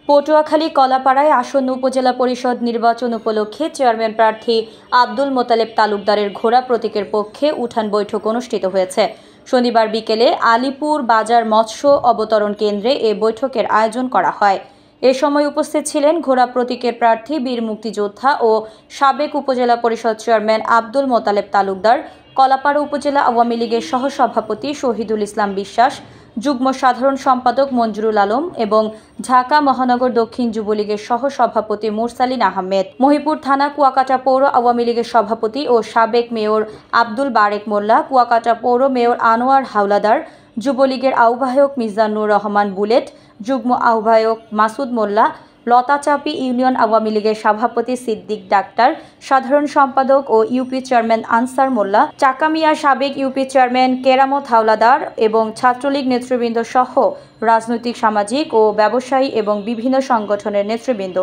পটুয়াখালী কলাপাড়ায় আসন্ন উপজেলা পরিষদ নির্বাচন উপলক্ষে চেয়ারম্যান প্রার্থী আব্দুল মোতালেব তালুকদারের ঘোড়া প্রতীকের পক্ষে উঠান বৈঠক অনুষ্ঠিত হয়েছে। শনিবার বিকেলে আলিপুর বাজার মৎস্য অবতরণ কেন্দ্রে এ বৈঠকের আয়োজন করা হয়। এ সময় উপস্থিত ছিলেন ঘোড়া প্রতীকের প্রার্থী বীর মুক্তিযোদ্ধা ও সাবেক উপজেলা পরিষদ চেয়ারম্যান আব্দুল মোতালেব তালুকদার, কলাপাড়া উপজেলা আওয়ামী লীগের সহসভাপতি শহীদুল ইসলাম বিশ্বাস, যুগ্ম সাধারণ সম্পাদক মঞ্জুরুল আলম এবং ঢাকা মহানগর দক্ষিণ যুবলীগের সহসভাপতি মুরসালিন আহমেদ, মহিপুর থানা কুয়াকাটা পৌর আওয়ামী লীগের সভাপতি ও সাবেক মেয়র আব্দুল বারেক মোল্লা, কুয়াকাটা পৌর মেয়র আনোয়ার হাওলাদার, যুবলীগের আহ্বায়ক মিজানুর রহমান বুলেট, যুগ্ম আহ্বায়ক মাসুদ মোল্লা, লতাচাপি ইউনিয়ন আওয়ামী লীগের সভাপতি সিদ্দিক ডাক্তার, সাধারণ সম্পাদক ও ইউপি চেয়ারম্যান আনসার মোল্লা, চাকামিয়া সাবেক ইউপি চেয়ারম্যান কেরামত হাওলাদার এবং ছাত্রলীগ নেতৃবৃন্দ সহ রাজনৈতিক, সামাজিক ও ব্যবসায়ী এবং বিভিন্ন সংগঠনের নেতৃবৃন্দ।